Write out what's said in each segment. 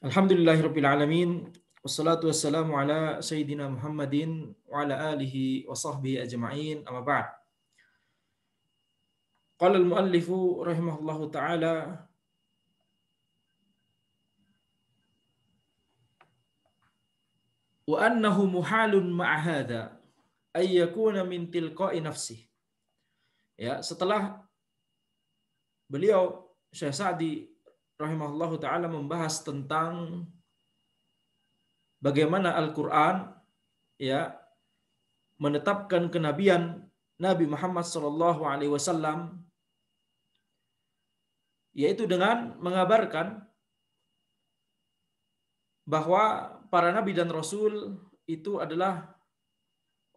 Alhamdulillahirabbil alamin wassalatu wassalamu ala sayyidina Muhammadin wa ala alihi wa sahbihi ajma'in amma ba'd. Qala al-muallifu rahimahullahu taala wa annahu muhalun ma'a hadha ay yakuna min tilqa'i nafsih. Ya, setelah beliau Syekh Sa'di rahimahullahu taala membahas tentang bagaimana Al-Qur'an ya menetapkan kenabian Nabi Muhammad sallallahu alaihi wasallam, yaitu dengan mengabarkan bahwa para nabi dan rasul itu adalah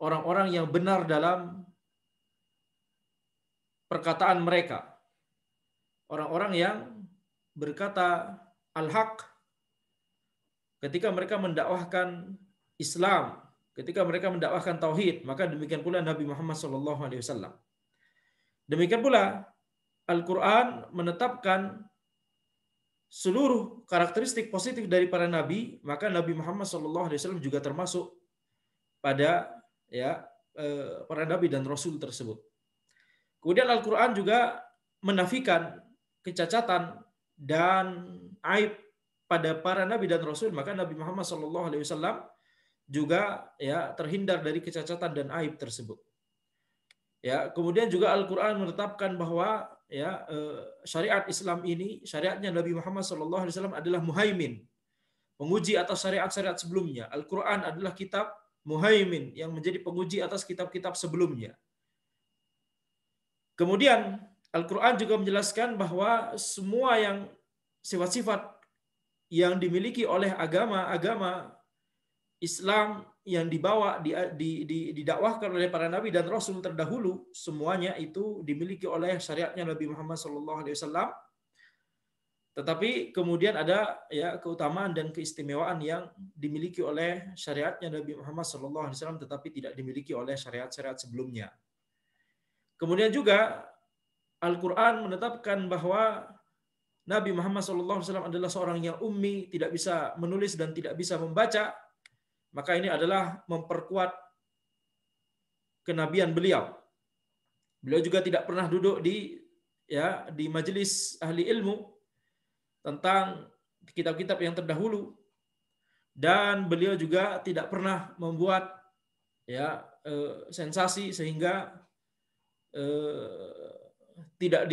orang-orang yang benar dalam perkataan mereka, orang-orang yang berkata al-haq ketika mereka mendakwahkan Islam, ketika mereka mendakwahkan tauhid. Maka demikian pula Nabi Muhammad SAW. Demikian pula Al-Quran menetapkan seluruh karakteristik positif dari para nabi, maka Nabi Muhammad SAW juga termasuk pada para nabi dan rasul tersebut. Kemudian Al-Quran juga menafikan kecacatan dan aib pada para nabi dan rasul, maka Nabi Muhammad SAW juga terhindar dari kecacatan dan aib tersebut. Kemudian juga Al-Quran menetapkan bahwa syariat Islam ini, syariatnya Nabi Muhammad SAW adalah muhaimin, penguji atas syariat-syariat sebelumnya. Al-Quran adalah kitab muhaimin yang menjadi penguji atas kitab-kitab sebelumnya. Kemudian Al-Quran juga menjelaskan bahwa semua yang sifat-sifat yang dimiliki oleh agama Islam yang dibawa didakwahkan oleh para nabi dan rasul terdahulu, semuanya itu dimiliki oleh syariatnya Nabi Muhammad SAW. Tetapi kemudian ada keutamaan dan keistimewaan yang dimiliki oleh syariatnya Nabi Muhammad SAW, tetapi tidak dimiliki oleh syariat-syariat sebelumnya. Kemudian juga Al-Quran menetapkan bahwa Nabi Muhammad SAW adalah seorang yang ummi, tidak bisa menulis dan tidak bisa membaca. Maka ini adalah memperkuat kenabian beliau. Beliau juga tidak pernah duduk di majelis ahli ilmu tentang kitab-kitab yang terdahulu, dan beliau juga tidak pernah membuat sensasi sehingga tidak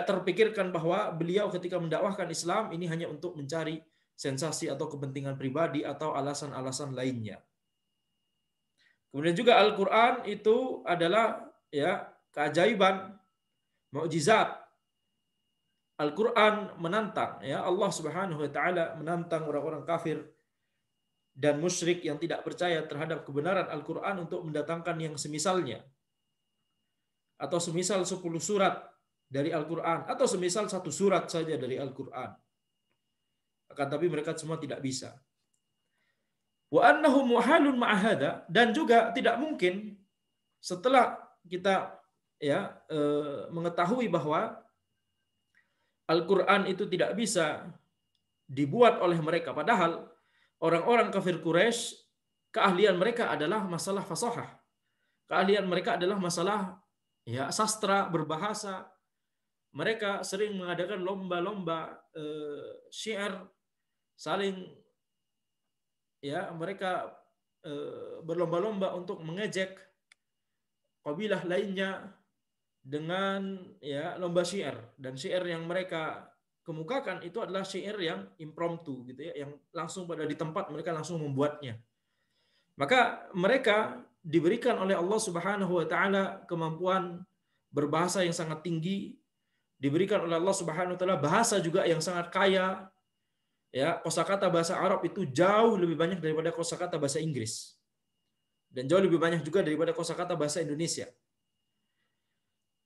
terpikirkan bahwa beliau ketika mendakwahkan Islam ini hanya untuk mencari sensasi atau kepentingan pribadi atau alasan-alasan lainnya. Kemudian juga Al-Quran itu adalah keajaiban, mukjizat. Al-Quran menantang, Allah Subhanahu wa taala menantang orang-orang kafir dan musyrik yang tidak percaya terhadap kebenaran Al-Quran untuk mendatangkan yang semisalnya, atau semisal 10 surat dari Al-Quran, atau semisal 1 surat saja dari Al-Quran. Akan tapi mereka semua tidak bisa. Wa annahu muhalun ma'a hadza, dan juga tidak mungkin setelah kita mengetahui bahwa Al-Quran itu tidak bisa dibuat oleh mereka, padahal orang-orang kafir Quraisy keahlian mereka adalah masalah fasahah. Keahlian mereka adalah masalah sastra, berbahasa. Mereka sering mengadakan lomba-lomba syair, saling mereka berlomba-lomba untuk mengejek kabilah lainnya dengan lomba syair, dan syair yang mereka kemukakan itu adalah syair yang impromptu gitu yang langsung pada di tempat mereka langsung membuatnya. Maka mereka diberikan oleh Allah Subhanahu wa taala kemampuan berbahasa yang sangat tinggi, diberikan oleh Allah Subhanahu wa taala bahasa juga yang sangat kaya. Kosakata bahasa Arab itu jauh lebih banyak daripada kosakata bahasa Inggris, dan jauh lebih banyak juga daripada kosakata bahasa Indonesia.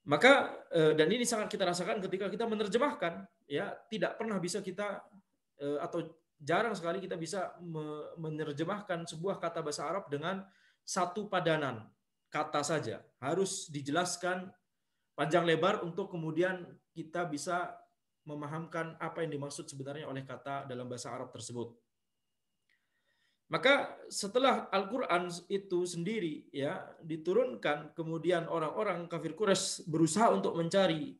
Maka dan ini sangat kita rasakan ketika kita menerjemahkan, tidak pernah bisa kita atau jarang sekali kita bisa menerjemahkan sebuah kata bahasa Arab dengan satu padanan kata saja. Harus dijelaskan panjang lebar untuk kemudian kita bisa memahamkan apa yang dimaksud sebenarnya oleh kata dalam bahasa Arab tersebut. Maka setelah Al-Quran itu sendiri ya diturunkan, kemudian orang-orang kafir Quraisy berusaha untuk mencari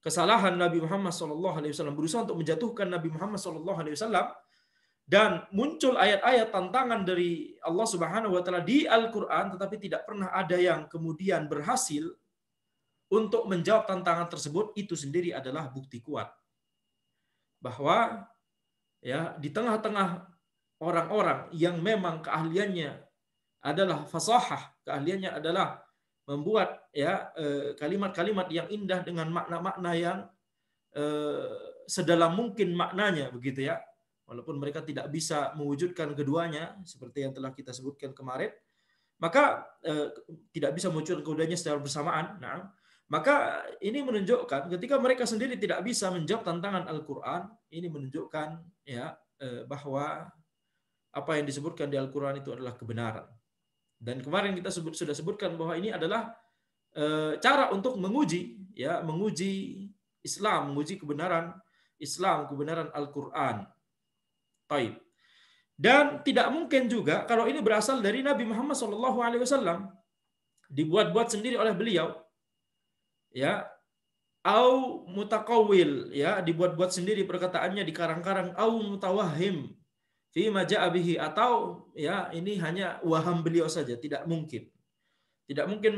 kesalahan Nabi Muhammad SAW, berusaha untuk menjatuhkan Nabi Muhammad SAW, dan muncul ayat-ayat tantangan dari Allah Subhanahu Wa Taala di Al-Quran, tetapi tidak pernah ada yang kemudian berhasil untuk menjawab tantangan tersebut. Itu sendiri adalah bukti kuat bahwa ya di tengah-tengah orang-orang yang memang keahliannya adalah fasahah, keahliannya adalah membuat ya kalimat-kalimat yang indah dengan makna-makna yang sedalam mungkin maknanya, begitu ya. Walaupun mereka tidak bisa mewujudkan keduanya seperti yang telah kita sebutkan kemarin, maka tidak bisa mewujudkan keduanya secara bersamaan. Nah, maka ini menunjukkan ketika mereka sendiri tidak bisa menjawab tantangan Al-Quran, ini menunjukkan ya bahwa apa yang disebutkan di Al-Quran itu adalah kebenaran. Dan kemarin kita sudah sebutkan bahwa ini adalah cara untuk menguji Islam, menguji kebenaran Islam, kebenaran Al-Quran. Taib. Dan tidak mungkin juga kalau ini berasal dari Nabi Muhammad SAW, dibuat-buat sendiri oleh beliau, ya, au mutakawil, ya, dibuat-buat sendiri perkataannya, dikarang-karang, au mutawahhim fi ma ja'a bihi, atau ya ini hanya waham beliau saja. Tidak mungkin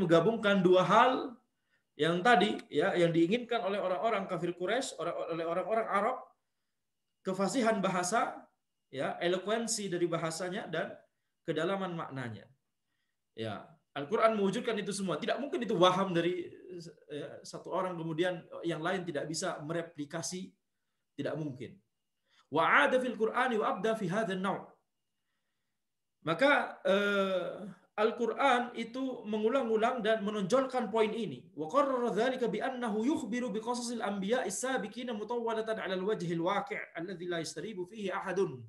menggabungkan dua hal yang tadi ya, yang diinginkan oleh orang-orang kafir Quraisy, oleh orang-orang Arab, kefasihan bahasa, ya, elokuensi dari bahasanya dan kedalaman maknanya. Ya, Al-Quran mewujudkan itu semua. Tidak mungkin itu waham dari satu orang kemudian yang lain tidak bisa mereplikasi. Tidak mungkin. Wa'ada fil Qur'ani wa abda fi hadzal naw'. Maka Al-Quran itu mengulang-ulang dan menonjolkan poin ini. Wa qarrara dzalika bi annahu yukhbiru bi qasasil anbiya'i as-sabiqina mutawwalatan 'ala al-wajhil waqi' alladzi la yastaribu fihi ahadun.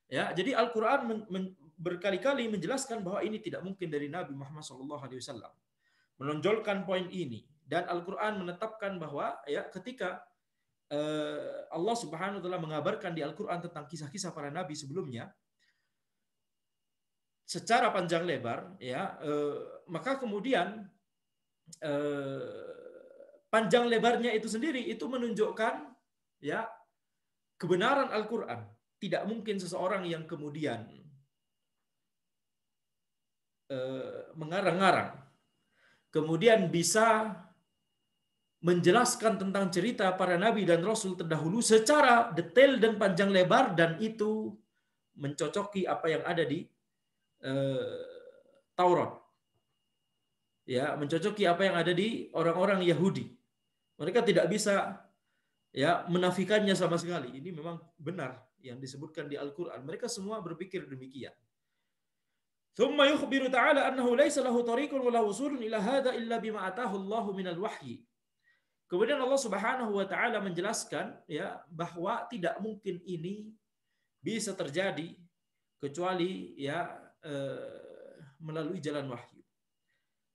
Ya, jadi Al-Quran berkali-kali menjelaskan bahwa ini tidak mungkin dari Nabi Muhammad SAW. Menonjolkan poin ini, dan Al-Quran menetapkan bahwa ya ketika Allah Subhanahu wa taala mengabarkan di Al-Quran tentang kisah-kisah para nabi sebelumnya secara panjang lebar, ya, maka kemudian panjang lebarnya itu sendiri itu menunjukkan ya kebenaran Al-Quran. Tidak mungkin seseorang yang kemudian mengarang-arang kemudian bisa menjelaskan tentang cerita para nabi dan rasul terdahulu secara detail dan panjang lebar, dan itu mencocoki apa yang ada di Taurat. Ya, mencocoki apa yang ada di orang-orang Yahudi. Mereka tidak bisa ya menafikannya sama sekali. Ini memang benar yang disebutkan di Al-Quran. Mereka semua berpikir demikian. Thumma yukhbiru ta'ala annahu laysa lahu tariqun wa la wusulun ila hadha illa bima atahu Allahu minal wahyi. Kemudian Allah Subhanahu wa taala menjelaskan ya bahwa tidak mungkin ini bisa terjadi kecuali ya melalui jalan wahyu.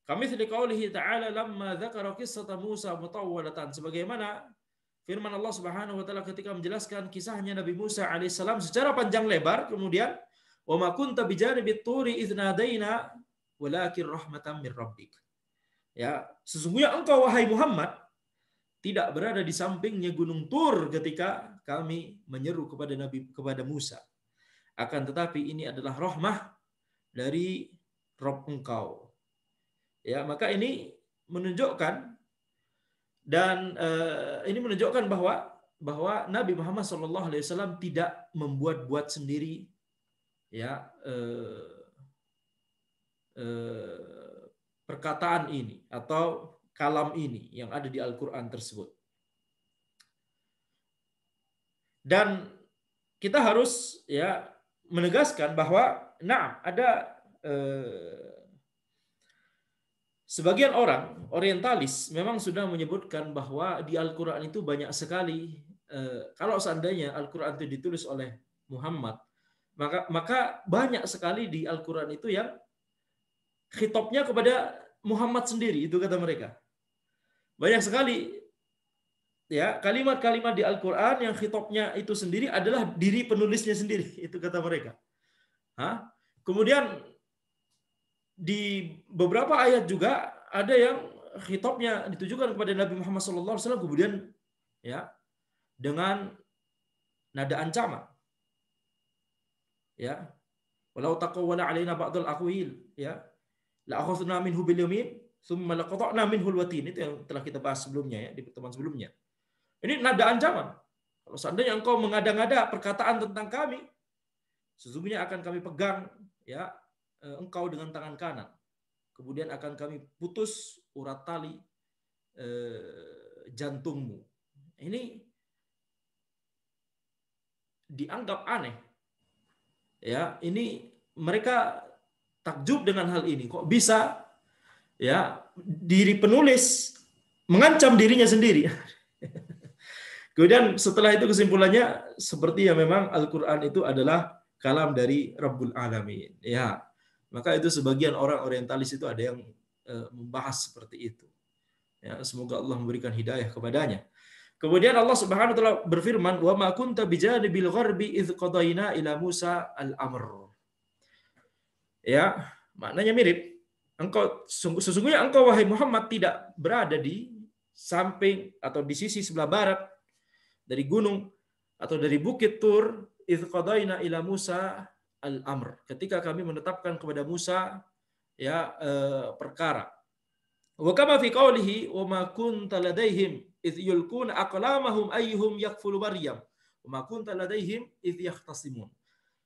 Kamitsli qaulihi ta'ala lamma dzakara qissata Musa mutawwalatan, sebagaimana firman Allah Subhanahu wa taala ketika menjelaskan kisahnya Nabi Musa alaihissalam secara panjang lebar, kemudian wa ma kunta bijanibit turi idz nadaina walakin rahmatan mir rabbik. Ya, sesungguhnya engkau wahai Muhammad tidak berada di sampingnya gunung Tur ketika kami menyeru kepada Musa. Akan tetapi ini adalah rahmah dari Rabb engkau. Ya, maka ini menunjukkan dan ini menunjukkan bahwa Nabi Muhammad SAW tidak membuat-buat sendiri ya perkataan ini atau kalam ini yang ada di Al-Quran tersebut. Dan kita harus ya menegaskan bahwa ada sebagian orang orientalis memang sudah menyebutkan bahwa di Al-Quran itu banyak sekali, kalau seandainya Al-Quran itu ditulis oleh Muhammad, maka banyak sekali di Al-Quran itu yang khitabnya kepada Muhammad sendiri, itu kata mereka. Banyak sekali ya, kalimat-kalimat di Al-Qur'an yang khitabnya itu sendiri adalah diri penulisnya sendiri, itu kata mereka. Hah? Kemudian di beberapa ayat juga ada yang khitabnya ditujukan kepada Nabi Muhammad SAW, kemudian ya dengan nada ancaman, ya, walau taqawwala alaina ba'dul aqwil, ya, la akhadna minhu bil yamin tsumma laqata'na minhu al watin. Itu yang telah kita bahas sebelumnya, ya, di pertemuan sebelumnya. Ini nada ancaman. Kalau seandainya engkau mengada-ngada perkataan tentang kami, sesungguhnya akan kami pegang, ya, engkau dengan tangan kanan. Kemudian akan kami putus urat tali jantungmu. Ini dianggap aneh. Ya, ini mereka takjub dengan hal ini. Kok bisa, ya, diri penulis mengancam dirinya sendiri. Kemudian setelah itu kesimpulannya seperti yang memang Al-Qur'an itu adalah kalam dari Rabbul Alamin. Ya. Maka itu sebagian orang orientalis itu ada yang membahas seperti itu. Ya, semoga Allah memberikan hidayah kepadanya. Kemudian Allah Subhanahu wa taala berfirman, "Wa ma kunta bijanibil gharbi idz qadaina ila Musa al-amr." Ya, maknanya mirip. Sesungguhnya engkau wahai Muhammad tidak berada di samping atau di sisi sebelah barat dari gunung atau dari bukit Tur, idz qadaina ila Musa al-amr. Ketika kami menetapkan kepada Musa, ya, perkara. Wa kama fi qawlihi wa ma kunta ladaihim idz yulquna aqlamahum ayyuhum yakfulu Maryam wa ma kunta ladaihim idz yahtasimun.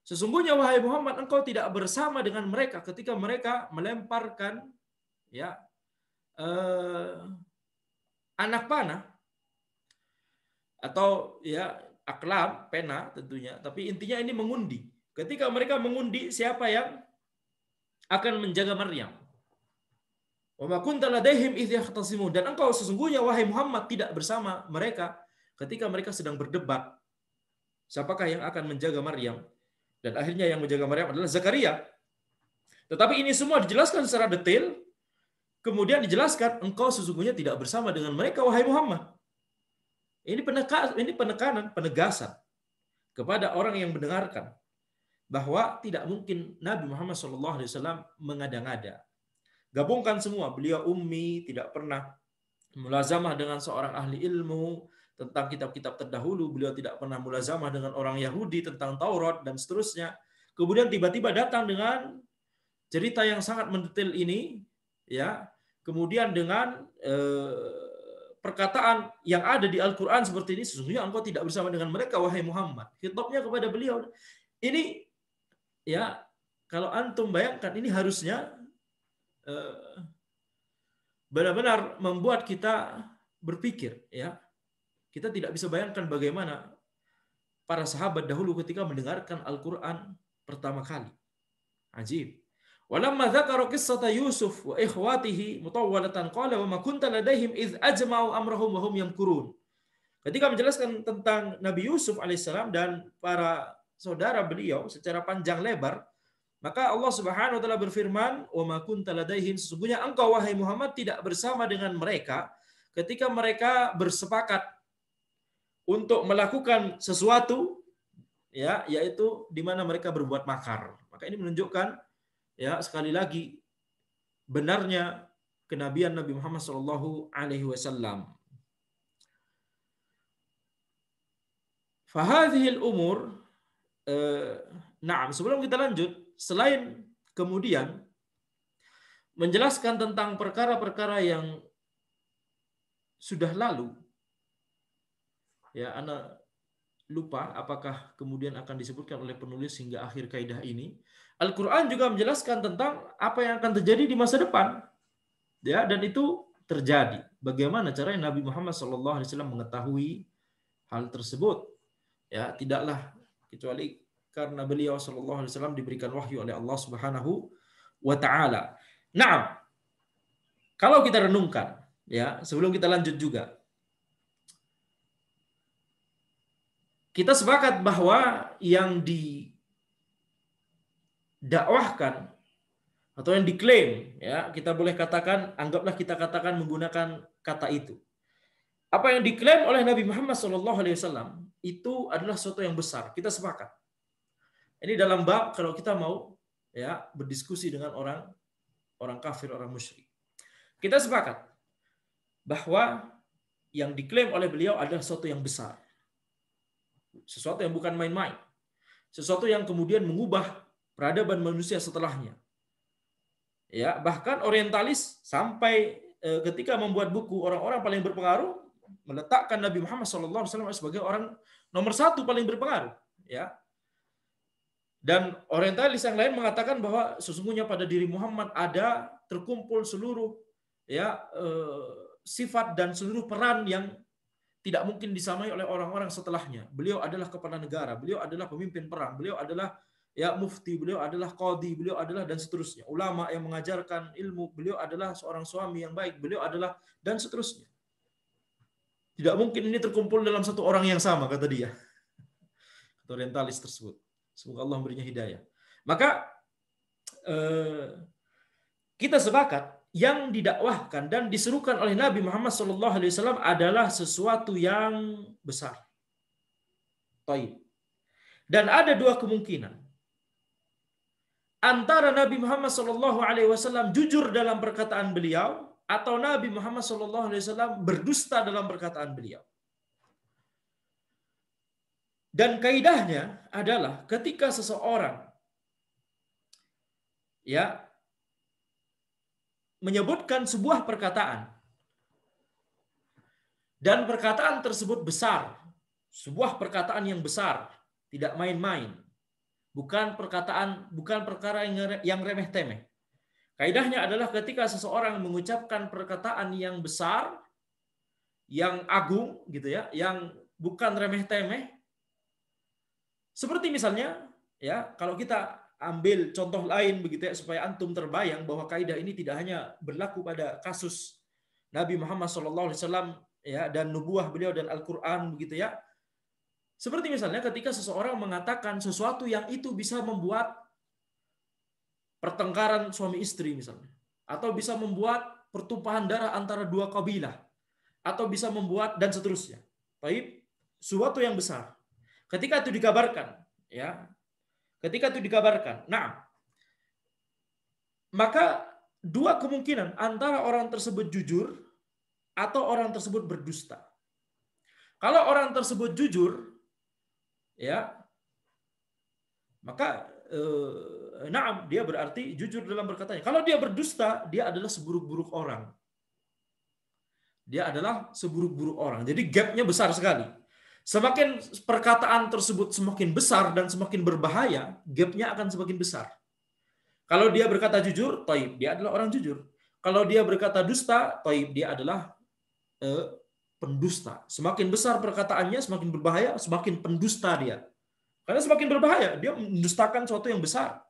Sesungguhnya wahai Muhammad, engkau tidak bersama dengan mereka ketika mereka melemparkan, ya, anak panah atau, ya, aklam, pena tentunya, tapi intinya ini mengundi. Ketika mereka mengundi siapa yang akan menjaga Maryam. Wa ma kunta ladaihim idz yahtasimun, dan engkau sesungguhnya wahai Muhammad tidak bersama mereka ketika mereka sedang berdebat siapakah yang akan menjaga Maryam. Dan akhirnya yang menjaga Maryam adalah Zakaria. Tetapi ini semua dijelaskan secara detail. Kemudian dijelaskan engkau sesungguhnya tidak bersama dengan mereka wahai Muhammad. Ini penekanan, penegasan kepada orang yang mendengarkan bahwa tidak mungkin Nabi Muhammad SAW mengada-ngada. Gabungkan semua, beliau ummi, tidak pernah mulazamah dengan seorang ahli ilmu tentang kitab-kitab terdahulu, beliau tidak pernah mulazamah dengan orang Yahudi tentang Taurat dan seterusnya. Kemudian tiba-tiba datang dengan cerita yang sangat mendetail ini, ya. Kemudian dengan perkataan yang ada di Al-Qur'an seperti ini, sesungguhnya engkau tidak bersama dengan mereka wahai Muhammad. Khitabnya kepada beliau. Ini, ya, kalau antum bayangkan, ini harusnya benar-benar membuat kita berpikir, ya. Kita tidak bisa bayangkan bagaimana para sahabat dahulu ketika mendengarkan Al-Qur'an pertama kali. Ajib. Walamma dzakara qissata Yusuf wa ikhwatihi mutawwalatan qala wa ma kunta ladaihim idz ajma'u amrahum wa hum yamkurun. Ketika menjelaskan tentang Nabi Yusuf alaihissalam dan para saudara beliau secara panjang lebar, maka Allah Subhanahu wa taala berfirman, "Wa ma kunta ladaihim," sesungguhnya engkau wahai Muhammad tidak bersama dengan mereka ketika mereka bersepakat untuk melakukan sesuatu, ya, yaitu di mana mereka berbuat makar. Maka ini menunjukkan, ya, sekali lagi benarnya kenabian Nabi Muhammad sallallahu alaihi wasallam. Fahadhil umur, sebelum kita lanjut, selain kemudian menjelaskan tentang perkara-perkara yang sudah lalu, ya, Anda lupa apakah kemudian akan disebutkan oleh penulis hingga akhir kaidah ini. Al-Quran juga menjelaskan tentang apa yang akan terjadi di masa depan, ya, dan itu terjadi. Bagaimana caranya Nabi Muhammad SAW mengetahui hal tersebut? Ya, tidaklah kecuali karena beliau SAW diberikan wahyu oleh Allah Subhanahu wa Ta'ala. Nah, kalau kita renungkan, ya, sebelum kita lanjut juga, kita sepakat bahwa yang didakwahkan atau yang diklaim, ya, kita boleh katakan, anggaplah kita katakan menggunakan kata itu, Apa yang diklaim oleh Nabi Muhammad SAW itu adalah sesuatu yang besar. Kita sepakat. Ini dalam bab kalau kita mau ya berdiskusi dengan orang kafir, orang musyrik. Kita sepakat bahwa yang diklaim oleh beliau adalah sesuatu yang besar. Sesuatu yang bukan main-main. Sesuatu yang kemudian mengubah peradaban manusia setelahnya. Ya, bahkan orientalis sampai ketika membuat buku, orang-orang paling berpengaruh meletakkan Nabi Muhammad SAW sebagai orang nomor satu paling berpengaruh. Ya, dan orientalis yang lain mengatakan bahwa sesungguhnya pada diri Muhammad ada terkumpul seluruh ya sifat dan seluruh peran yang tidak mungkin disamai oleh orang-orang setelahnya. Beliau adalah kepala negara, beliau adalah pemimpin perang, beliau adalah ya mufti, beliau adalah qadhi, beliau adalah dan seterusnya. Ulama yang mengajarkan ilmu, beliau adalah seorang suami yang baik, beliau adalah dan seterusnya. Tidak mungkin ini terkumpul dalam satu orang yang sama, kata dia. Kata orientalis tersebut. Semoga Allah memberinya hidayah. Maka kita sepakat yang didakwahkan dan diserukan oleh Nabi Muhammad SAW adalah sesuatu yang besar. Taib. Dan ada dua kemungkinan. Antara Nabi Muhammad SAW jujur dalam perkataan beliau, atau Nabi Muhammad SAW berdusta dalam perkataan beliau. Dan kaidahnya adalah ketika seseorang ya menyebutkan sebuah perkataan dan perkataan tersebut besar, sebuah perkataan yang besar, tidak main-main, bukan perkara yang remeh-temeh. Kaidahnya adalah ketika seseorang mengucapkan perkataan yang besar, yang agung gitu ya, yang bukan remeh-temeh. Seperti misalnya ya, kalau kita ambil contoh lain begitu ya supaya antum terbayang bahwa kaidah ini tidak hanya berlaku pada kasus Nabi Muhammad SAW ya dan nubuah beliau dan Al-Qur'an begitu ya. Seperti misalnya ketika seseorang mengatakan sesuatu yang itu bisa membuat pertengkaran suami istri misalnya, atau bisa membuat pertumpahan darah antara dua kabilah, atau bisa membuat dan seterusnya. Baik, sesuatu yang besar. Ketika itu dikabarkan, ya, nah, maka dua kemungkinan antara orang tersebut jujur atau orang tersebut berdusta. Kalau orang tersebut jujur, ya, maka nah, dia berarti jujur dalam berkatanya. Kalau dia berdusta, dia adalah seburuk-buruk orang. Dia adalah seburuk-buruk orang. Jadi gapnya besar sekali. Semakin perkataan tersebut semakin besar dan semakin berbahaya, gapnya akan semakin besar. Kalau dia berkata jujur, taib, dia adalah orang jujur. Kalau dia berkata dusta, taib, dia adalah pendusta. Semakin besar perkataannya, semakin berbahaya, semakin pendusta dia. Karena semakin berbahaya, dia mendustakan sesuatu yang besar.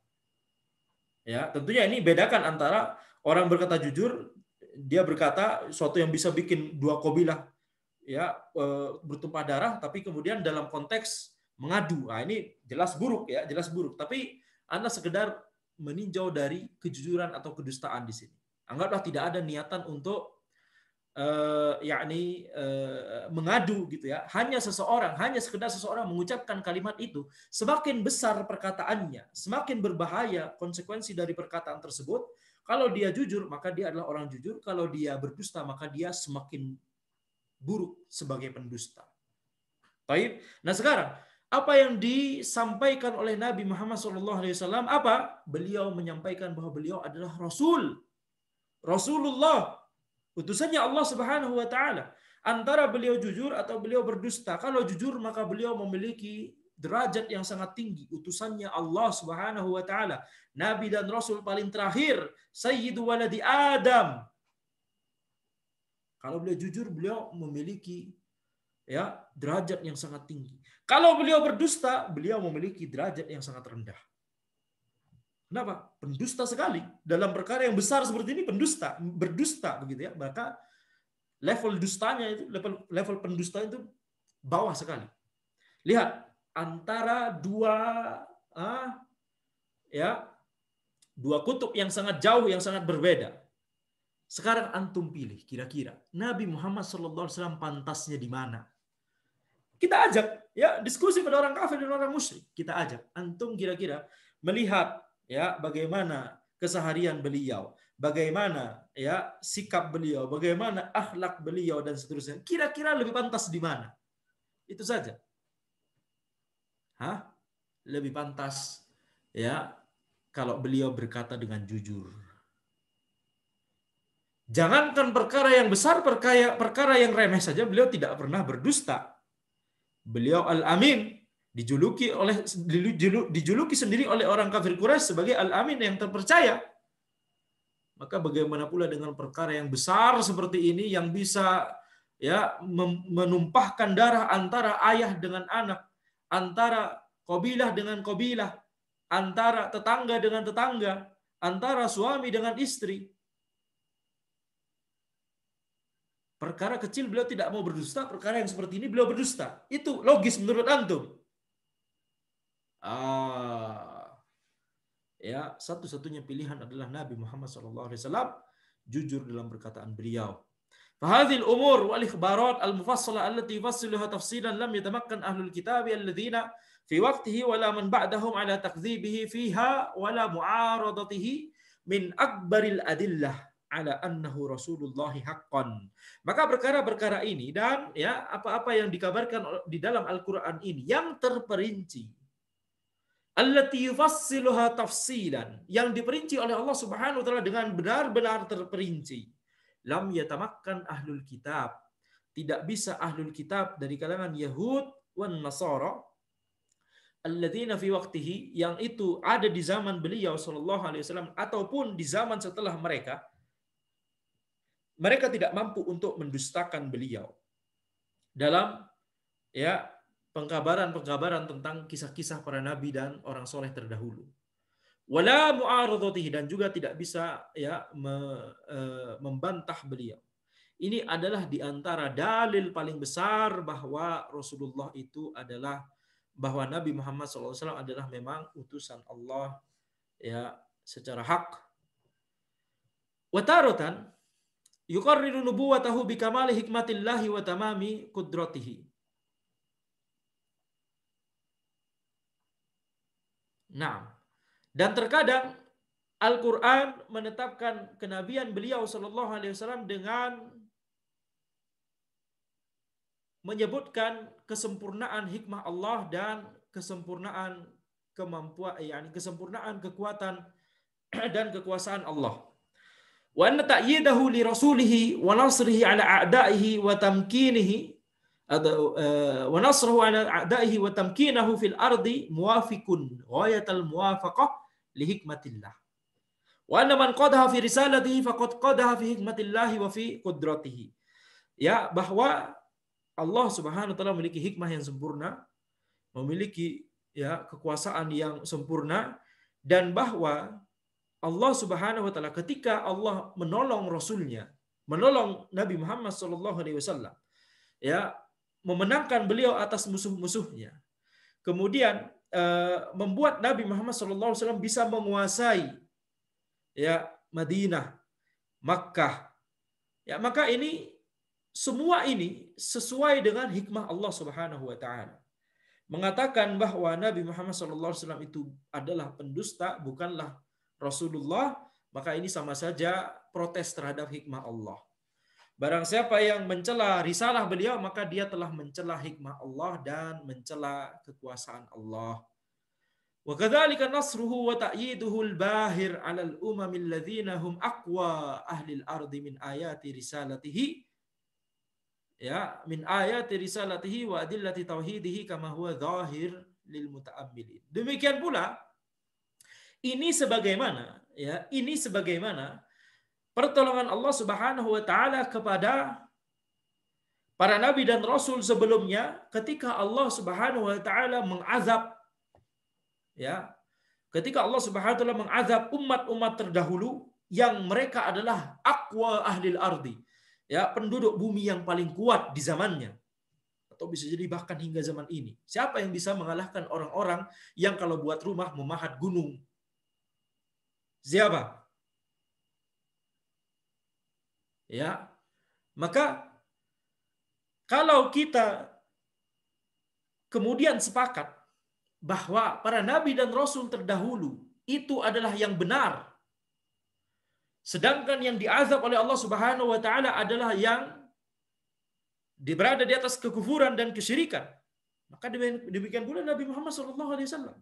Ya, tentunya ini bedakan antara orang berkata jujur, dia berkata sesuatu yang bisa bikin dua kabilah ya bertumpah darah, tapi kemudian dalam konteks mengadu, nah ini jelas buruk ya, jelas buruk. Tapi Anda sekedar meninjau dari kejujuran atau kedustaan di sini. Anggaplah tidak ada niatan untuk mengadu gitu ya. Hanya sekedar seseorang mengucapkan kalimat itu, semakin besar perkataannya, semakin berbahaya konsekuensi dari perkataan tersebut. Kalau dia jujur, maka dia adalah orang jujur. Kalau dia berdusta, maka dia semakin buruk sebagai pendusta. Baik. Nah sekarang apa yang disampaikan oleh Nabi Muhammad SAW? Apa? Beliau menyampaikan bahwa beliau adalah Rasulullah, utusannya Allah Subhanahu Wa Taala. Antara beliau jujur atau beliau berdusta. Kalau jujur maka beliau memiliki derajat yang sangat tinggi. Utusannya Allah Subhanahu Wa Taala, Nabi dan Rasul paling terakhir, Sayyidu waladi Adam. Kalau beliau jujur, beliau memiliki ya derajat yang sangat tinggi. Kalau beliau berdusta, beliau memiliki derajat yang sangat rendah. Kenapa? Pendusta sekali. Dalam perkara yang besar seperti ini berdusta begitu ya. Maka level dustanya itu, level pendusta itu bawah sekali. Lihat antara dua kutub yang sangat jauh, yang sangat berbeda. Sekarang antum pilih kira-kira Nabi Muhammad SAW pantasnya di mana? Kita ajak ya diskusi pada orang kafir dan orang musyrik. Kita ajak antum kira-kira melihat ya bagaimana keseharian beliau, bagaimana ya sikap beliau, bagaimana akhlak beliau dan seterusnya. Kira-kira lebih pantas di mana? Itu saja. Hah? Lebih pantas ya kalau beliau berkata dengan jujur. Jangankan perkara yang besar, perkara yang remeh saja beliau tidak pernah berdusta. Beliau Al-Amin, dijuluki sendiri oleh orang kafir Quraisy sebagai Al-Amin yang terpercaya. Maka bagaimana pula dengan perkara yang besar seperti ini yang bisa ya menumpahkan darah antara ayah dengan anak, antara kabilah dengan kabilah, antara tetangga dengan tetangga, antara suami dengan istri. Perkara kecil beliau tidak mau berdusta, perkara yang seperti ini beliau berdusta. Itu logis menurut antum. Ya, satu-satunya pilihan adalah Nabi Muhammad SAW jujur dalam perkataan beliau. فهذه الأمور والإخبارات المفصلة التي يفصلها تفصيلا لم يتمكن أهل الكتاب الذين في وقته ولا من بعدهم على تكذيبه فيها ولا معارضته من أكبر الأدلة ala annahu Rasulullah haqqan. Maka perkara-perkara ini dan ya apa-apa yang dikabarkan di dalam Al-Qur'an ini yang terperinci, allati yufassiluha tafsilan, yang diperinci oleh Allah Subhanahu wa taala dengan benar-benar terperinci. Lam yatamakkan ahlul kitab, tidak bisa ahlul kitab dari kalangan Yahud wan Nasara alladzina fi waqtihi, yang itu ada di zaman beliau sallallahu alaihi wasallam ataupun di zaman setelah mereka tidak mampu untuk mendustakan beliau dalam ya pengkabaran-pengkabaran tentang kisah-kisah para nabi dan orang soleh terdahulu. Wala mu'aradatihi, dan juga tidak bisa ya membantah beliau. Ini adalah di antara dalil paling besar bahwa Rasulullah itu adalah, bahwa Nabi Muhammad SAW adalah memang utusan Allah ya secara hak. Wataratan yuqarriru nubuwatahu bikamali hikmatillahi wa tamami qudratihi. Nah, dan terkadang Al-Quran menetapkan kenabian beliau Sallallahu Alaihi Wasallam dengan menyebutkan kesempurnaan hikmah Allah dan kesempurnaan kemampuan, yakni kesempurnaan kekuatan dan kekuasaan Allah. Wa anna ta'yidahu li rasulihi wa nasrihi ala a'da'ihi wa tamkinihi wa nasruhu ala a'da'ihi wa tamkinahu fil ardi muwafiqun ghayatal muwafaqah li hikmatillah. Wa anna man qadaha fi risalatihi faqad qadaha fi hikmatillahi wa fi qudratihi. Ya, bahwa Allah Subhanahu wa taala memiliki hikmah yang sempurna, memiliki ya kekuasaan yang sempurna, dan bahwa Allah Subhanahu wa taala ketika Allah menolong rasulnya, menolong Nabi Muhammad sallallahu alaihi wasallam, ya, memenangkan beliau atas musuh-musuhnya. Kemudian membuat Nabi Muhammad sallallahu alaihi wasallam bisa menguasai ya Madinah, Makkah. Ya, maka ini semua ini sesuai dengan hikmah Allah Subhanahu wa taala. Mengatakan bahwa Nabi Muhammad SAW itu adalah pendusta, bukanlah Rasulullah, maka ini sama saja protes terhadap hikmah Allah. Barang siapa yang mencela risalah beliau, maka dia telah mencela hikmah Allah dan mencela kekuasaan Allah. Wa kadzalika nasruhu wa ta'yiduhu al-bahir 'ala al-umamil ladzina hum aqwa ahli al-ardi min ayati risalatihi, ya, min ayati risalatihi wa adillati tauhidihi kama huwa zahir lil muta'ammilin. Demikian pula ini sebagaimana pertolongan Allah Subhanahu wa taala kepada para nabi dan rasul sebelumnya ketika Allah Subhanahu wa taala mengazab, ya, ketika Allah Subhanahu wa taala mengazab umat-umat terdahulu yang mereka adalah aqwa ahlil ardi, ya, penduduk bumi yang paling kuat di zamannya, atau bisa jadi bahkan hingga zaman ini. Siapa yang bisa mengalahkan orang-orang yang kalau buat rumah memahat gunung? Siapa? Ya, maka kalau kita kemudian sepakat bahwa para nabi dan rasul terdahulu itu adalah yang benar, sedangkan yang diazab oleh Allah Subhanahu wa taala adalah yang berada di atas kekufuran dan kesyirikan, maka demikian pula Nabi Muhammad SAW.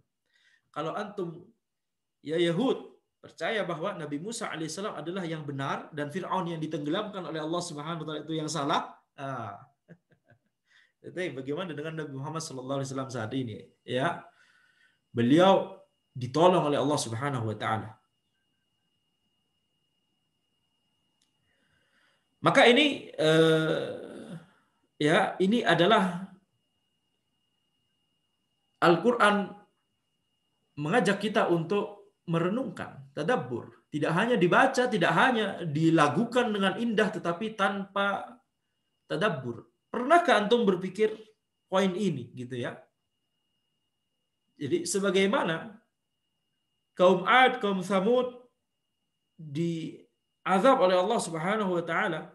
Kalau antum ya Yahud percaya bahwa Nabi Musa alaihissalam adalah yang benar dan Fir'aun yang ditenggelamkan oleh Allah Subhanahu wa taala itu yang salah. Tapi bagaimana dengan Nabi Muhammad SAW saat ini? Ya, beliau ditolong oleh Allah Subhanahu wa taala. Maka ini ya, ini adalah Al-Qur'an mengajak kita untuk merenungkan, tadabbur. Tidak hanya dibaca, tidak hanya dilakukan dengan indah tetapi tanpa tadabbur. Pernahkah antum berpikir poin ini gitu ya? Jadi sebagaimana kaum Ad, kaum Tsamud diazab oleh Allah Subhanahu wa taala,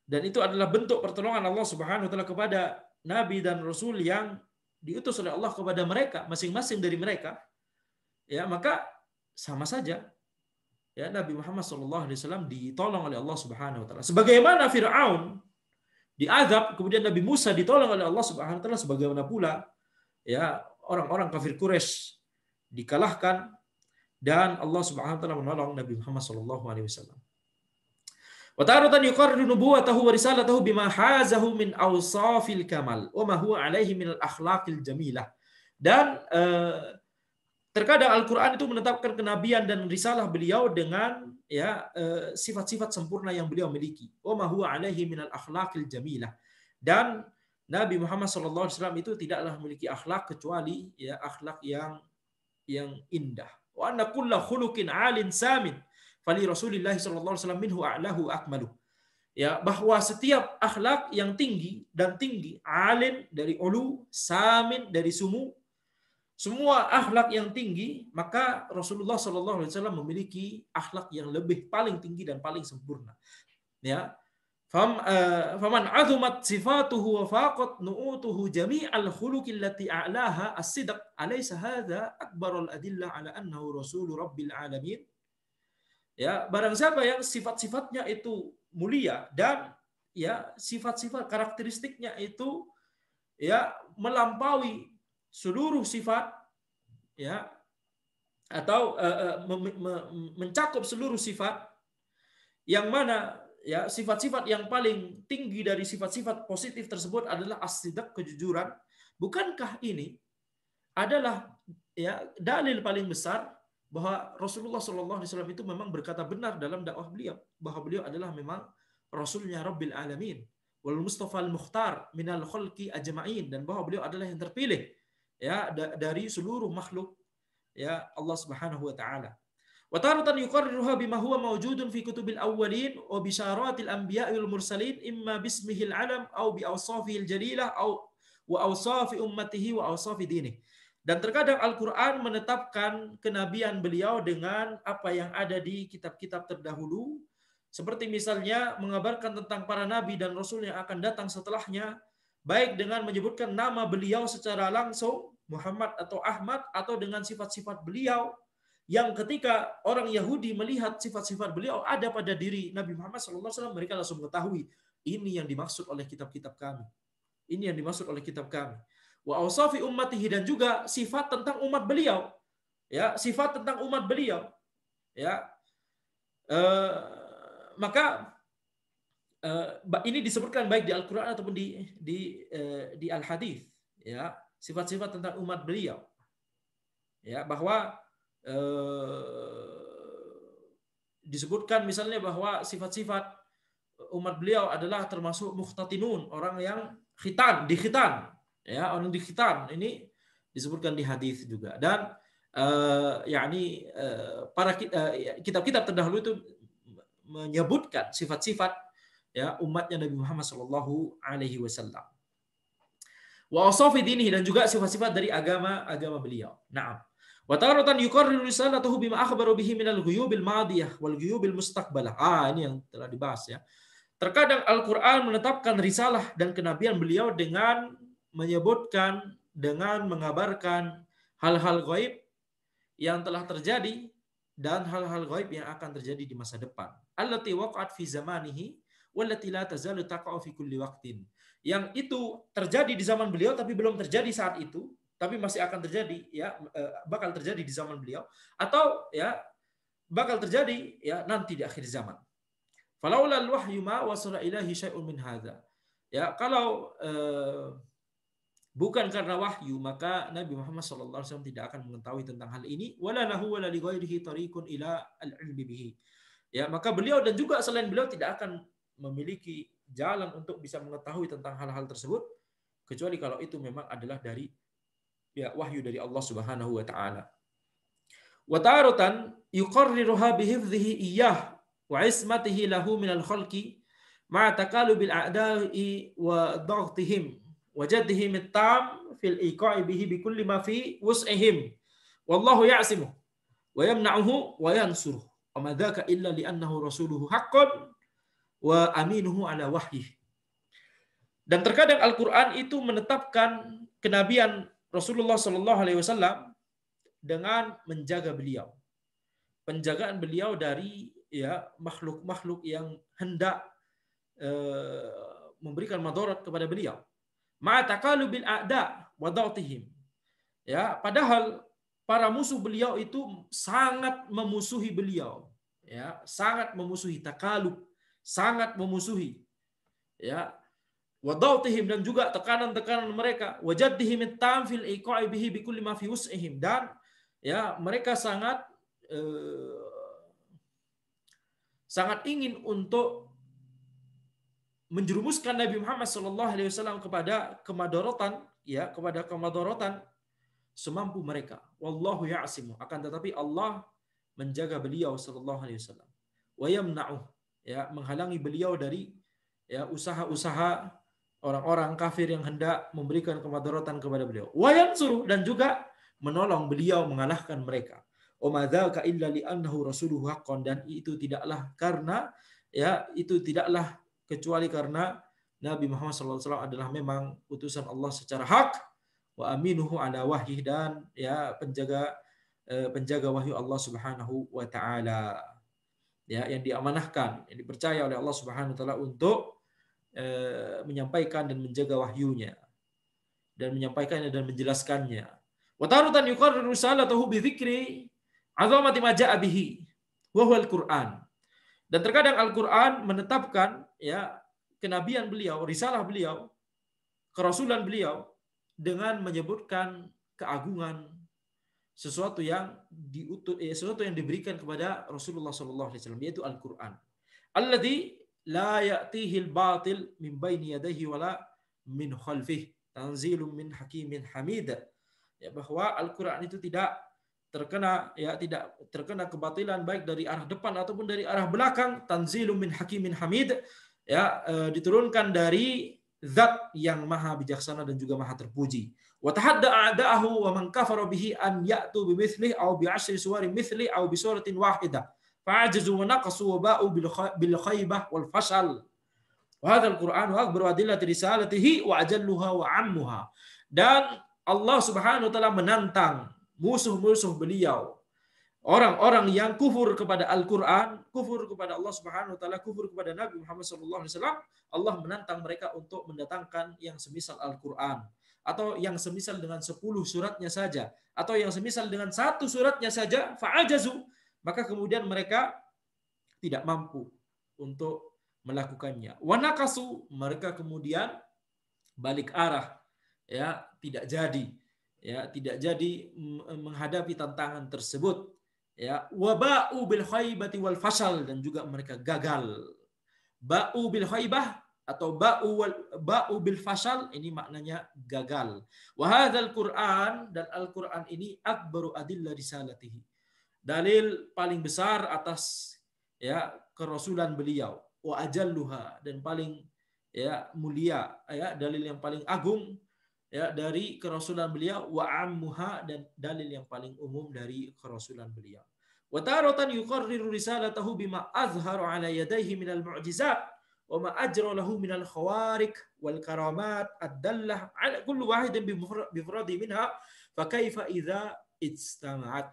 dan itu adalah bentuk pertolongan Allah Subhanahu wa taala kepada nabi dan rasul yang diutus oleh Allah kepada mereka, masing-masing dari mereka. Ya, maka sama saja ya, Nabi Muhammad SAW ditolong oleh Allah Subhanahu wa taala. Sebagaimana Firaun diazab, kemudian Nabi Musa ditolong oleh Allah Subhanahu wa taala, sebagaimana pula ya orang-orang kafir Quraisy dikalahkan dan Allah Subhanahu wa taala menolong Nabi Muhammad SAW. Wa taratan yuqarriru nubuwatahu wa risalatahu bima hazahu min awsafil kamal wa ma huwa alaihi min al-akhlaqil jamilah. Dan terkadang Al-Qur'an itu menetapkan kenabian dan risalah beliau dengan ya sifat-sifat sempurna yang beliau miliki. Wa ma huwa alaihi min al-akhlaqil jamilah. Dan Nabi Muhammad SAW itu tidaklah memiliki akhlak kecuali ya akhlak yang indah. Wa anna kulla khuluqin 'alin samin fali Rasulillah sallallahu alaihi wasallam minhu a'lahu akmalu. Ya, bahwa setiap akhlak yang tinggi dan tinggi, alin dari ulu, samin dari sumu, semua akhlak yang tinggi, maka Rasulullah sallallahu alaihi wasallam memiliki akhlak yang lebih paling tinggi dan paling sempurna. Ya. Faman azumat sifatuhu wa faqat nu'utuhu jami'al khuluqi allati a'laha as-sidq alaysa hadza akbarul adillah ala annahu rasul rabbil alamin. Ya, barang siapa yang sifat-sifatnya itu mulia dan ya sifat-sifat karakteristiknya itu ya melampaui seluruh sifat ya atau mencakup seluruh sifat, yang mana ya sifat-sifat yang paling tinggi dari sifat-sifat positif tersebut adalah as-sidq, kejujuran. Bukankah ini adalah ya dalil paling besar bahwa Rasulullah SAW itu memang berkata benar dalam dakwah beliau, bahwa beliau adalah memang Rasulnya Rabbil Alamin wal Mustafa al-Mukhtar minal khalqi ajma'in, dan bahwa beliau adalah yang terpilih ya dari seluruh makhluk ya Allah Subhanahu wa taala. Wa taratan yuqarriruha bima huwa mawjudun fi kutubil awwalin wa bisyaratil anbiya'i wal mursalin imma bismihil alam au bi awsafihil jalilah au wa awsafi ummatihi wa awsafi dinihi. Dan terkadang Al-Quran menetapkan kenabian beliau dengan apa yang ada di kitab-kitab terdahulu, seperti misalnya mengabarkan tentang para nabi dan rasul yang akan datang setelahnya, baik dengan menyebutkan nama beliau secara langsung, Muhammad atau Ahmad, atau dengan sifat-sifat beliau, yang ketika orang Yahudi melihat sifat-sifat beliau ada pada diri Nabi Muhammad SAW, mereka langsung mengetahui, ini yang dimaksud oleh kitab-kitab kami. Ini yang dimaksud oleh kitab kami. Wa awsafi ummatihi, dan juga sifat tentang umat beliau. Ya, sifat tentang umat beliau. Ya. Maka ini disebutkan baik di Al-Qur'an ataupun di Al-Hadis, ya, sifat-sifat tentang umat beliau. Ya, bahwa disebutkan misalnya bahwa sifat-sifat umat beliau adalah termasuk mukhtatinun, orang yang dikhitan. Ya, orang dikhitan ini disebutkan di hadis juga. Dan para kitab-kitab terdahulu itu menyebutkan sifat-sifat ya umatnya Nabi Muhammad sallallahu alaihi wasallam. Wa awsafi dinihi, dan juga sifat-sifat dari agama beliau. Naam. Wa taratan yuqarriru risalatahu bima akhbara bihi minal ghuyubil madiyah wal ghuyubil mustaqbalah. Ini yang telah dibahas ya. Terkadang Al-Qur'an menetapkan risalah dan kenabian beliau dengan menyebutkan, dengan mengabarkan hal-hal gaib yang telah terjadi dan hal-hal gaib yang akan terjadi di masa depan. Allati waqa'at fi zamanihi wallati la tazalu taqa'u fi kulli waqtin. Yang itu terjadi di zaman beliau tapi belum terjadi saat itu, tapi masih akan terjadi ya, bakal terjadi di zaman beliau, atau ya bakal terjadi ya nanti di akhir zaman. Falaula al-wahyu ma wasala ilahi syai'un min hadza. Ya, kalau bukan karena wahyu, maka Nabi Muhammad SAW tidak akan mengetahui tentang hal ini. Wala lahu wala li ghairihi tariqun ila al-ilmi bihi. Ya, maka beliau dan juga selain beliau tidak akan memiliki jalan untuk bisa mengetahui tentang hal-hal tersebut kecuali kalau itu memang adalah dari ya wahyu dari Allah Subhanahu wa taala. Wa taratan yuqarriruha bihifdhihi iyyah wa ismatihi lahu minal khalqi ma'a taqalubil a'da'i wa daghtihim wa jaddihim at-tam fil iqa'i bihi bikulli ma fi wus'ihim wallahu ya'simu wa yamna'uhu wa yansuruh wa ma dzaka illa li annahu rasuluhu haqqan wa aminuhu ala wahyih. Dan terkadang Al-Qur'an itu menetapkan kenabian Rasulullah Shallallahu Alaihi Wasallam dengan menjaga beliau, penjagaan beliau dari ya makhluk-makhluk yang hendak memberikan madarat kepada beliau. Ma'ataqalubil a'da wa da'tihim. Ya, padahal para musuh beliau itu sangat memusuhi beliau, ya, sangat memusuhi, takalub, sangat memusuhi, ya. Wadautihim, dan juga tekanan-tekanan mereka, wajaddihim tam fil iqa'i bihi bikulli ma fi wus'ihim, dan ya mereka sangat sangat ingin untuk menjerumuskan Nabi Muhammad sallallahu alaihi wasallam kepada kemadaratan, ya, kepada kemadaratan semampu mereka. Wallahu ya'simu, akan tetapi Allah menjaga beliau sallallahu alaihi wasallam. Wa yamna'uh, ya, menghalangi beliau dari ya usaha-usaha orang-orang kafir yang hendak memberikan kemadaratan kepada beliau. Wa yansuru, dan juga menolong beliau mengalahkan mereka. Wa madzaka illa li annahu rasuluhu haqqan, dan itu tidaklah karena ya itu tidaklah kecuali karena Nabi Muhammad SAW adalah memang utusan Allah secara hak, wa aminuhu ala wahyi, dan ya penjaga wahyu Allah Subhanahu wa taala. Ya, yang diamanahkan, yang dipercaya oleh Allah Subhanahu wa taala untuk menyampaikan dan menjaga wahyunya dan menyampaikannya dan menjelaskannya. Wa taratan yuqarriru risalatahu bi dzikri 'azamati ma ja'a bihi wa huwa al-Qur'an. Dan terkadang Al-Qur'an menetapkan ya kenabian beliau, risalah beliau, kerasulan beliau dengan menyebutkan keagungan sesuatu yang sesuatu yang diberikan kepada Rasulullah sallallahu alaihi wasallam, yaitu Al-Qur'an. Alladzi la ya'tihil batil min baini yadayhi wala min khalfih tanzilun min hakimin hamid. Ya, bahwa Al-Qur'an itu tidak terkena kebatilan baik dari arah depan ataupun dari arah belakang. Tanzilun min hakimin hamid, ya, diturunkan dari zat yang maha bijaksana dan juga maha terpuji. Wa tahadda a'da'ahu wa man kafara bihi an ya'tu bimithlihi aw bi'ashri suwarin mithli aw bi suratin wahidah. Fa'ajazu wa naqasu wa ba'u bil khaybah wal fashal. Wa hadzal Qur'an wa akbaru adillati risalatihi wa ajalluha wa ammuha. Dan Allah Subhanahu wa taala menantang musuh-musuh beliau, orang-orang yang kufur kepada Al-Qur'an, kufur kepada Allah Subhanahu wa taala, kufur kepada Nabi Muhammad sallallahu alaihi wasallam. Allah menantang mereka untuk mendatangkan yang semisal Al-Qur'an, atau yang semisal dengan 10 suratnya saja, atau yang semisal dengan 1 suratnya saja. Fa'ajazu, maka kemudian mereka tidak mampu untuk melakukannya. Wa naqasu, mereka kemudian balik arah, ya, tidak jadi menghadapi tantangan tersebut, ya. Wa ba'u bil khaybati wal fashal, dan juga mereka gagal. Ba'u bil khaybah atau ba'u bil fashal, ini maknanya gagal. Wa hadzal Qur'an, dan Al-Qur'an ini akbaru adillah risalatihi, dalil paling besar atas ya kerasulan beliau. Wa ajalluha, dan paling ya mulia, ya, dalil yang paling agung ya dari kerasulan beliau, wa ammuha, dan dalil yang paling umum dari kerasulan beliau. Wa taratan yuqarriru risalatahu bima azharu ala yadayhi minal mu'jizat wa ma ajra lahu minal khawariq wal karamat ad-dallah ala kulli wahidin bifradi minha fa kaifa idza ijtama'at.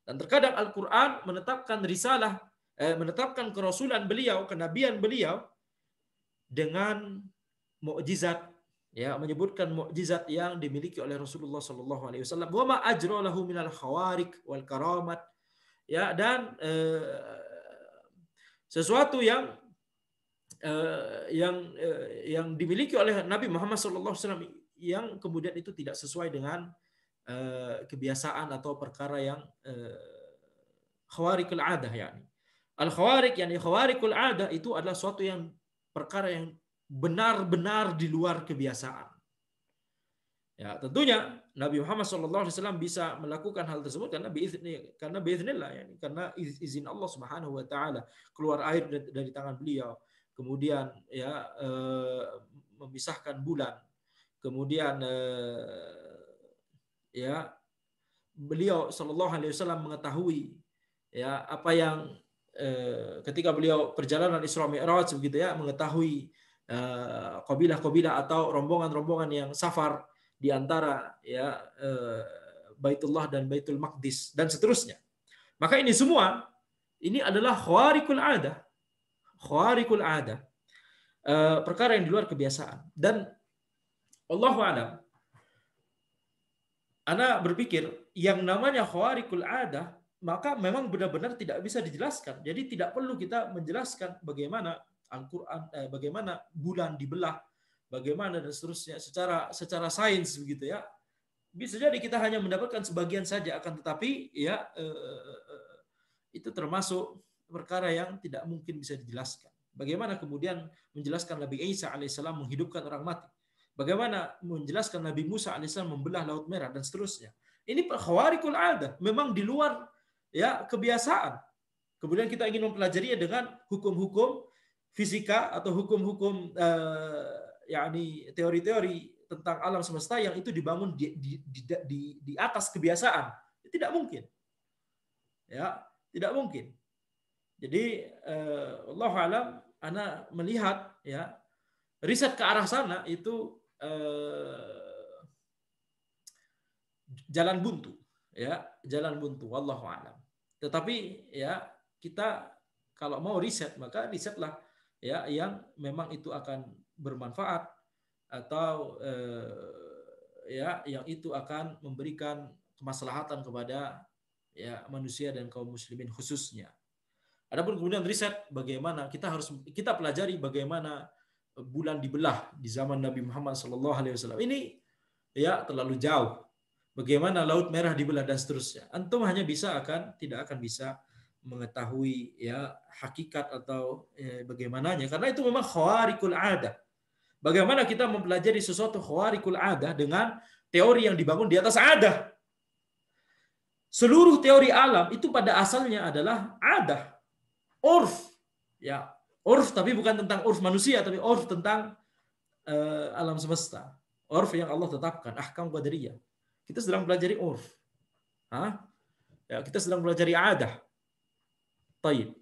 Dan terkadang Al-Qur'an menetapkan risalah, menetapkan kerasulan beliau, kenabian beliau dengan mukjizat, ya, menyebutkan mukjizat yang dimiliki oleh Rasulullah sallallahu alaihi wasallam, wa ma ajra lahu minal khawariq wal karamat, ya, dan sesuatu yang dimiliki oleh Nabi Muhammad sallallahu alaihi wasallam yang kemudian itu tidak sesuai dengan kebiasaan atau perkara yang khawariqul adah, yakni al khawariq, yakni khawariqul adah itu adalah suatu yang perkara yang benar-benar di luar kebiasaan. Ya, tentunya Nabi Muhammad SAW bisa melakukan hal tersebut karena biiznillah, ya, karena izin Allah Subhanahu wa taala. Keluar air dari tangan beliau, kemudian ya memisahkan bulan, kemudian ya beliau sallallahu alaihi wasallam mengetahui ya apa yang ketika beliau perjalanan Isra Mi'raj begitu, ya, mengetahui kabilah-kabilah atau rombongan-rombongan yang safar di antara, ya, Baitullah dan Baitul Maqdis dan seterusnya. Maka ini semua ini adalah khawariqul adah. Khawariqul adah. Perkara yang di luar kebiasaan. Dan Allahu a'lam, ana berpikir yang namanya khawariqul adah maka memang benar-benar tidak bisa dijelaskan. Jadi tidak perlu kita menjelaskan bagaimana Al-Qur'an, bagaimana bulan dibelah, bagaimana dan seterusnya secara sains begitu, ya. Bisa jadi kita hanya mendapatkan sebagian saja, akan tetapi ya itu termasuk perkara yang tidak mungkin bisa dijelaskan. Bagaimana kemudian menjelaskan Nabi Isa alaihissalam menghidupkan orang mati? Bagaimana menjelaskan Nabi Musa alaihissalam membelah Laut Merah dan seterusnya? Ini khawariqul adah, memang di luar, ya, kebiasaan. Kemudian kita ingin mempelajarinya dengan hukum-hukum fisika atau hukum-hukum yakni teori-teori tentang alam semesta yang itu dibangun di atas kebiasaan. Tidak mungkin. Ya, tidak mungkin. Jadi wallahu alam, ana melihat, ya, riset ke arah sana itu jalan buntu, ya, jalan buntu, wallahu alam. Tetapi ya kita kalau mau riset maka risetlah, ya, yang memang itu akan bermanfaat atau ya yang itu akan memberikan kemaslahatan kepada, ya, manusia dan kaum muslimin khususnya. Adapun kemudian riset bagaimana kita pelajari bagaimana bulan dibelah di zaman Nabi Muhammad SAW ini, ya, terlalu jauh. Bagaimana Laut Merah dibelah dan seterusnya. Antum hanya tidak akan bisa mengetahui, ya, hakikat atau bagaimananya karena itu memang khawariqul adah. Bagaimana kita mempelajari sesuatu khawariqul adah dengan teori yang dibangun di atas adah? Seluruh teori alam itu pada asalnya adalah adah, urf, ya, urf, tapi bukan tentang urf manusia, tapi urf tentang alam semesta, urf yang Allah tetapkan, ahkam qadariyah. Kita sedang pelajari urf, ya, kita sedang pelajari adah. Taib.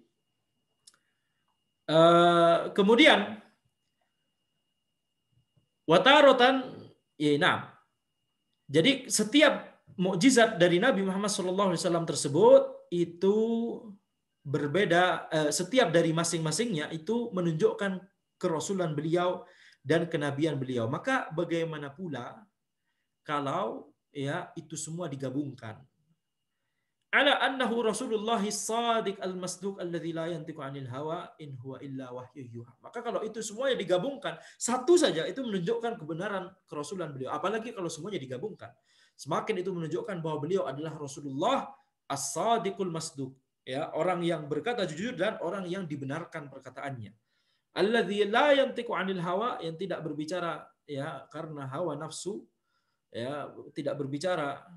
Kemudian watarotan, ya, nah, jadi setiap mukjizat dari Nabi Muhammad SAW tersebut itu berbeda, setiap dari masing-masingnya itu menunjukkan kerasulan beliau dan kenabian beliau. Maka bagaimana pula kalau, ya, itu semua digabungkan? Ala annahu Rasulullah as-sadiq al-masduq alladzi la yantiqu 'anil hawa in huwa illa wahyu yuha. Maka kalau itu semuanya digabungkan, satu saja itu menunjukkan kebenaran kerasulan beliau. Apalagi kalau semuanya digabungkan. Semakin itu menunjukkan bahwa beliau adalah Rasulullah as-sadiqul masduq, ya, orang yang berkata jujur dan orang yang dibenarkan perkataannya. Alladzi la yantiqu 'anil hawa, yang tidak berbicara, ya, karena hawa nafsu, ya, tidak berbicara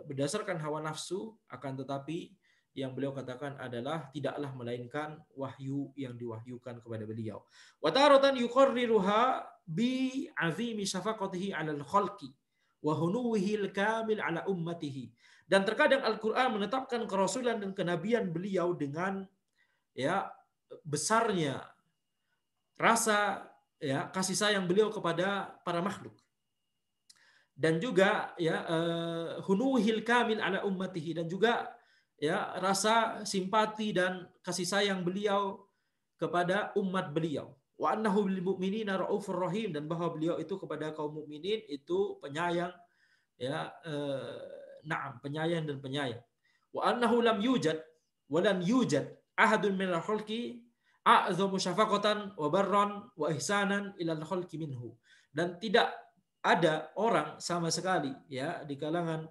berdasarkan hawa nafsu, akan tetapi yang beliau katakan adalah tidaklah melainkan wahyu yang diwahyukan kepada beliau. Wa taratan yuqarriruha bi azimi syafaqatihi 'alal khalqi wa hunuwihi al-kamil 'ala ummatihi. Dan terkadang Al-Qur'an menetapkan kerasulan dan kenabian beliau dengan ya besarnya rasa ya kasih sayang beliau kepada para makhluk, dan juga ya hunuhil kamil ala ummatihi, dan juga ya rasa simpati dan kasih sayang beliau kepada umat beliau. Wa annahu bil mu'minina raufur rahim, dan bahwa beliau itu kepada kaum mukminin itu penyayang ya na'am, penyayang dan penyayang. Wa annahu lam yujad wa lan yujad ahadun minal khalqi a'zamu syafaqatan wa barran wa ihsanan ilal khalqi minhu. Dan tidak ada orang sama sekali ya di kalangan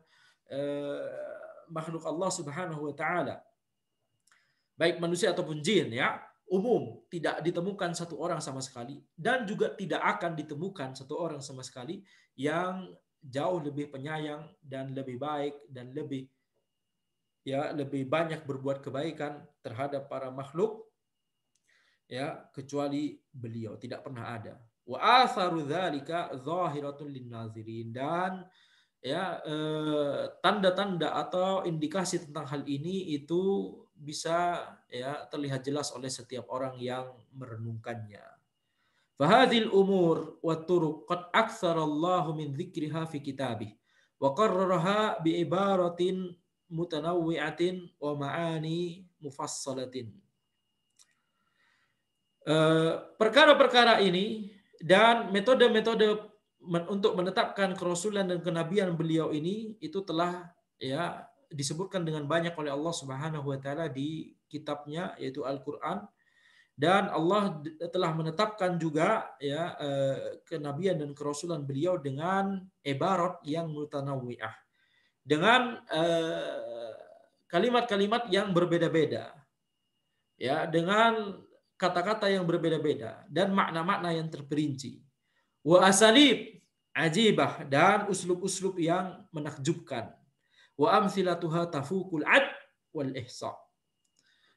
makhluk Allah Subhanahu wa taala, baik manusia ataupun jin ya, umum tidak ditemukan satu orang sama sekali, dan juga tidak akan ditemukan satu orang sama sekali yang jauh lebih penyayang dan lebih baik dan lebih banyak berbuat kebaikan terhadap para makhluk ya kecuali beliau. Tidak pernah ada. Wa atharu dzalika zahiratun linnazirin, dan ya tanda-tanda atau indikasi tentang hal ini itu bisa ya terlihat jelas oleh setiap orang yang merenungkannya. Fahadhil umur wa turuq qad aktsarallahu min dzikriha fi kitabih wa qarraraha bi ibaratin mutanawwi'atin wa ma'ani mufassalatin. Perkara-perkara ini dan metode-metode untuk menetapkan kerasulan dan kenabian beliau ini itu telah ya disebutkan dengan banyak oleh Allah Subhanahu wa taala di kitabnya yaitu Al-Qur'an, dan Allah telah menetapkan juga ya kenabian dan kerasulan beliau dengan ibarat yang mutanawwi'ah, dengan kalimat-kalimat yang berbeda-beda ya, dengan kata-kata yang berbeda-beda dan makna-makna yang terperinci. Wa asalib ajibah, dan uslub-uslub yang menakjubkan. Wa amsilatuha tafukul ad wal ihsa.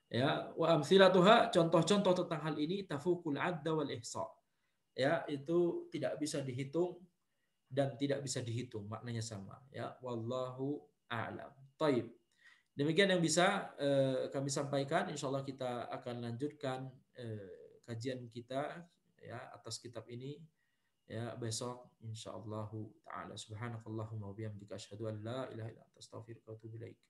Ya, wa amsilatuha, contoh-contoh tentang hal ini, tafukul adda wal ihsa. Ya, itu tidak bisa dihitung dan tidak bisa dihitung, maknanya sama ya. Wallahu a'lam. Taib. Demikian yang bisa kami sampaikan. Insyaallah kita akan lanjutkan kajian kita ya atas kitab ini ya besok insyaallah taala. Subhanakallahumma wa bihamdika asyhadu an la ilaha illa anta astaghfiruka wa atubu ilaik.